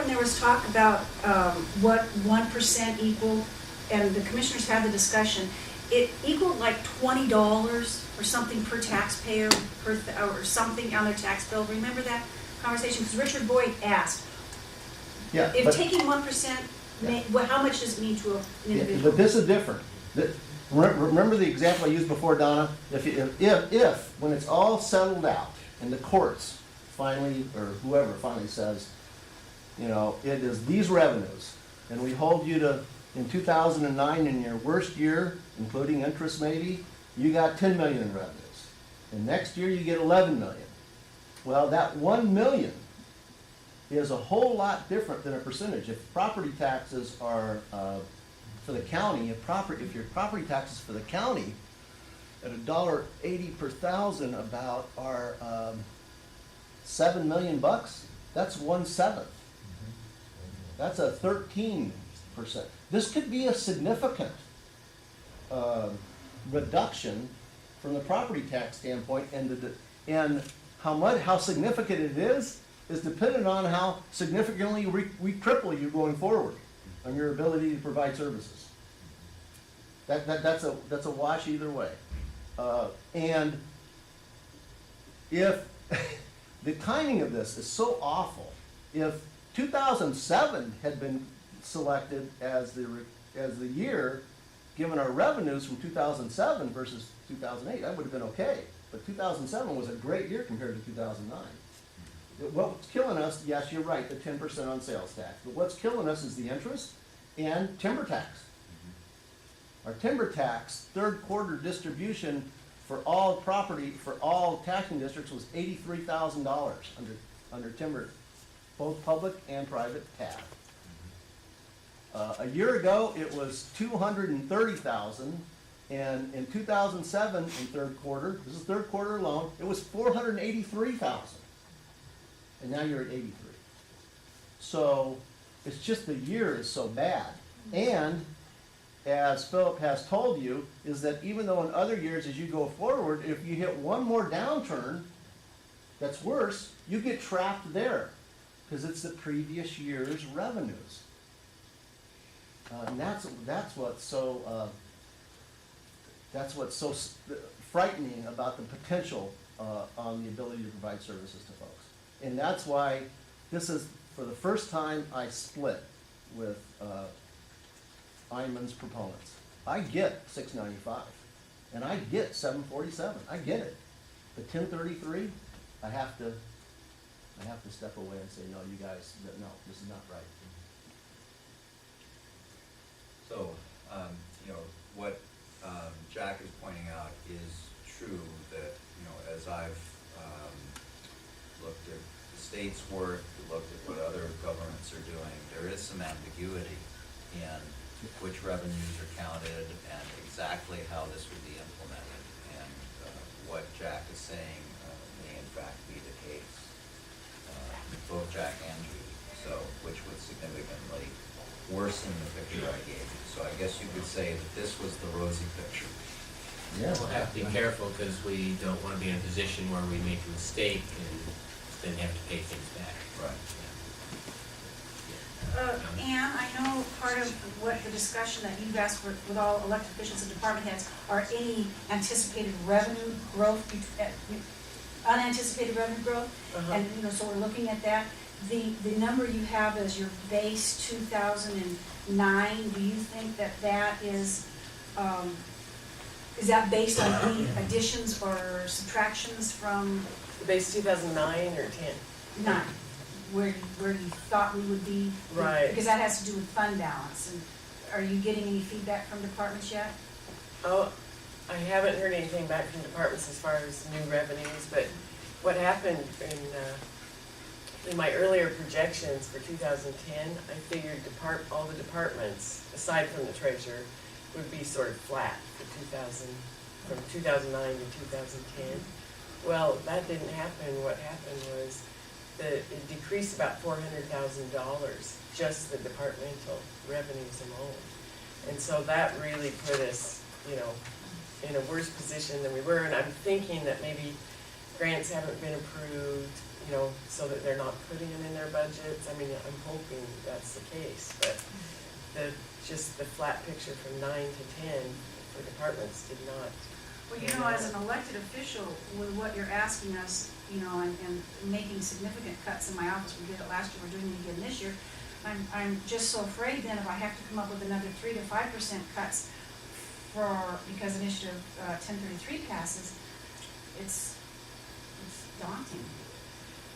there was talk about what 1% equaled, and the commissioners had the discussion, it equaled like $20 or something per taxpayer or something on their tax bill. Remember that conversation? Because Richard Boyd asked, Yeah, if but, taking 1%, Yeah. well, how much does it mean to an yeah, individual? but this is different. Remember the example I used before, Donna? If when it's all settled out and the courts finally, or whoever finally says, you know, it is these revenues, and we hold you to, in 2009, in your worst year, including interest maybe, you got 10 million in revenues. And next year you get 11 million. Well, that 1 million is a whole lot different than a percentage. If property taxes are for the county, if your property taxes for the county at $1.80 per thousand about are 7 million bucks, that's 1/7. That's a 13%. This could be a significant reduction from the property tax standpoint, and how significant it is dependent on how significantly we triple you going forward on your ability to provide services. That's a wash either way. And if the timing of this is so awful, if 2007 had been selected as the year, given our revenues from 2007 versus 2008, that would have been okay. But 2007 was a great year compared to 2009. What's killing us, yes, you're right, the 10% on sales tax. But what's killing us is the interest and timber tax. Our timber tax, third quarter distribution for all property, for all taxing districts was $83,000 under timber, both public and private tax. A year ago, it was $230,000, and in 2007, in third quarter, this is third quarter alone, it was $483,000. And now you're at 83. So it's just the year is so bad. And as Philip has told you, is that even though in other years as you go forward, if you hit one more downturn that's worse, you get trapped there because it's the previous year's revenues. And that's what's so frightening about the potential on the ability to provide services to folks. And that's why this is, for the first time, I split with Iman's proponents. I get 695, and I get 747. I get it. The 1033, I have to step away and say, no, you guys, no, this is not right. So, you know, what Jack is pointing out is true, that, you know, as I've looked at the state's work, looked at what other governments are doing, there is some ambiguity in which revenues are counted and exactly how this would be implemented. And what Jack is saying may in fact be the case, both Jack and Judy, so which would significantly worsen the picture I gave you. So I guess you could say that this was the rosy picture. Yeah. We'll have to be careful because we don't want to be in a position where we make a mistake and then have to pay things back. Right. Ann, I know part of what the discussion that you've asked with all elected officials and department heads are any anticipated revenue growth, unanticipated revenue growth, and you know, so we're looking at that. The number you have as your base 2009, do you think that is that based on any additions or subtractions from The base 2009 or 10? 9? Where you thought we would be? Right. Because that has to do with fund balance. And are you getting any feedback from departments yet? Oh, I haven't heard anything back from departments as far as new revenues, but what happened in my earlier projections for 2010, I figured all the departments, aside from the treasurer, would be sort of flat for from 2009 to 2010. Well, that didn't happen. What happened was that it decreased about $400,000, just the departmental revenues alone. And so that really put us, you know, in a worse position than we were. And I'm thinking that maybe grants haven't been approved, you know, so that they're not putting them in their budgets. I mean, I'm hoping that's the case, but just the flat picture from 9 to 10 for departments did not. Well, you know, as an elected official, with what you're asking us, you know, and making significant cuts in my office, we did it last year, we're doing it again this year. I'm just so afraid then if I have to come up with another 3 to 5% cuts because Initiative 1033 passes, it's daunting.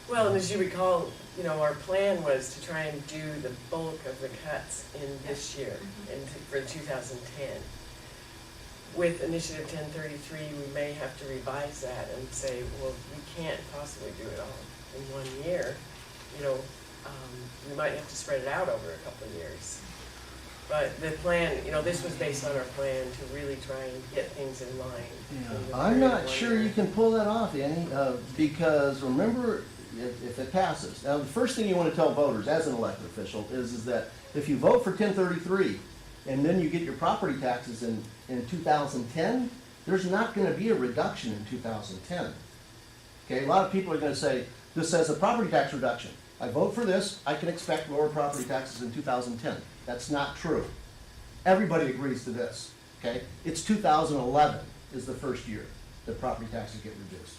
Well, and as you recall, you know, our plan was to try and do the bulk of the cuts in this year, for 2010. With Initiative 1033, we may have to revise that and say, well, we can't possibly do it all in 1 year. You know, we might have to spread it out over a couple of years. But the plan, you know, this was based on our plan to really try and get things in line. in the I'm period not of 1 sure year. you can pull that off, Annie, because remember, if it passes, now the first thing you want to tell voters as an elected official is that if you vote for 1033 and then you get your property taxes in 2010, there's not going to be a reduction in 2010. Okay, a lot of people are going to say, this says a property tax reduction. I vote for this, I can expect lower property taxes in 2010. That's not true. Everybody agrees to this, okay? It's 2011 is the first year that property taxes get reduced.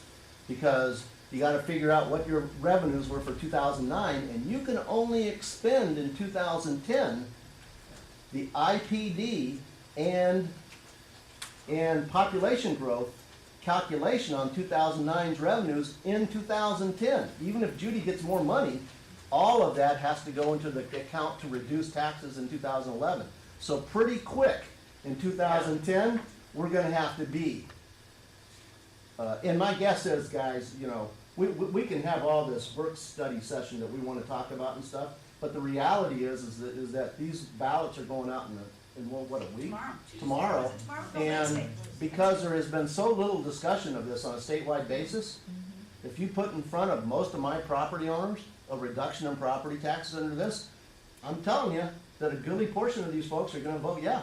Because you gotta figure out what your revenues were for 2009, and you can only expend in 2010 the IPD and population growth calculation on 2009's revenues in 2010. Even if Judy gets more money, all of that has to go into the account to reduce taxes in 2011. So pretty quick in 2010, we're gonna have to be. And my guess is, guys, you know, we can have all this work study session that we wanna talk about and stuff, but the reality is that these ballots are going out in what, a week? Tomorrow. No, And Wednesday. because there has been so little discussion of this on a statewide basis, if you put in front of most of my property owners a reduction in property taxes under this, I'm telling you that a goodly portion of these folks are gonna vote yeah.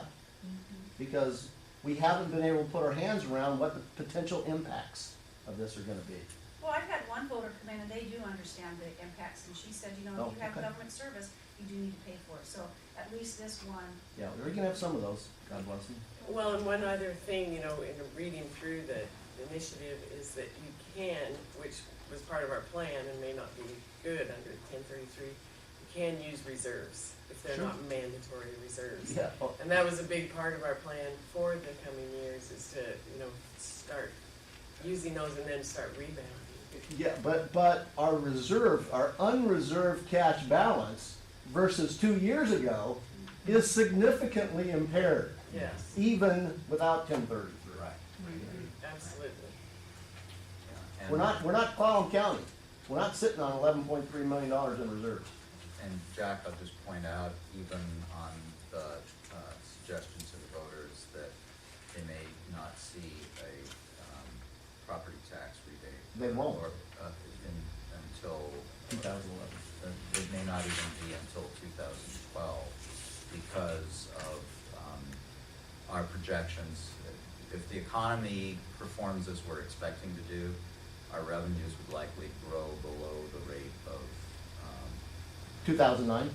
Because we haven't been able to put our hands around what the potential impacts of this are gonna be. Well, I've had one voter come in and they do understand the impacts, and she said, you know, if you have okay. government service, you do need to pay for it. So at least this one, Yeah, we're gonna have some of those, God bless them. Well, and one other thing, you know, in reading through the initiative is that you can, which was part of our plan and may not be good under 1033, you can use reserves if they're Sure. not mandatory reserves. Yeah, oh, And that was a big part of our plan for the coming years is to, you know, start using those and then start rebounding. yeah, but our unreserved cash balance versus 2 years ago is significantly impaired, Yes, even without 1033. Right. absolutely. Yeah. And- We're not Clallam County. We're not sitting on $11.3 million in reserves. And Jack, I'll just point out, even on the suggestions of the voters that they may not see a property tax rebate. They won't. Or, until. 2011. It may not even be until 2012 because of our projections. If the economy performs as we're expecting to do, our revenues would likely grow below the rate of 2009?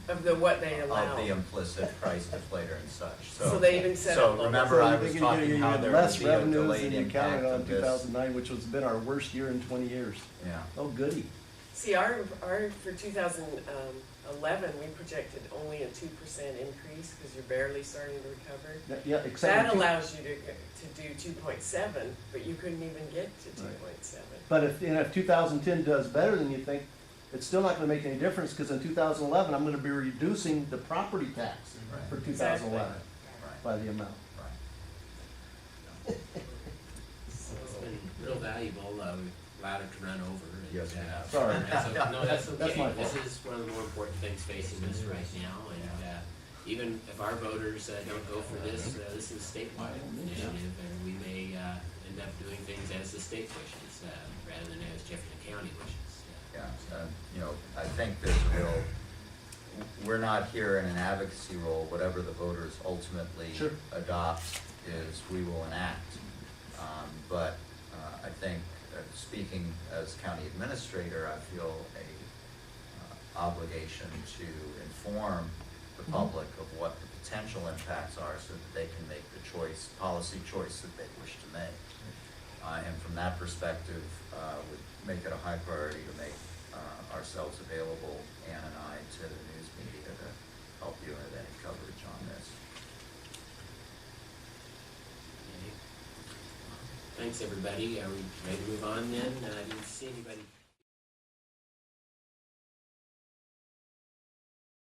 Of the, what they allow. of the implicit price deflator and such, So they even set So up lower. remember, I So was you talking get how there less would be a revenues delayed than you impact counted on of this. 2009, which has been our worst year in 20 years. Yeah, Oh, goody. See, our, for 2011, we projected only a 2% increase because you're barely starting to recover. Yeah, except. That for two- allows you to do 2.7, but you couldn't even get to 2.7. But if 2010 does better than you think, it's still not gonna make any difference, because in 2011, I'm gonna be reducing the property tax Right. for 2011 right, by the amount. right. So it's been real valuable, we've allowed it to run over. And, Yes, we have. Sorry. No, that's okay. That's my fault. This is one of the more important things facing us right now, and even if our voters don't go for this, this is a statewide initiative, and we may end up doing things as the state wishes, rather than as Jefferson County wishes. Yeah, you know, I think there's a real, we're not here in an advocacy role. Whatever the voters ultimately Sure. adopt is we will enact. But I think speaking as county administrator, I feel a obligation to inform the public of what the potential impacts are so that they can make the policy choice that they wish to make. And from that perspective, would make it a high priority to make ourselves available, Ann and I, to the news media to help you with any coverage on this. Okay. Thanks, everybody. Are we ready to move on then? I didn't see anybody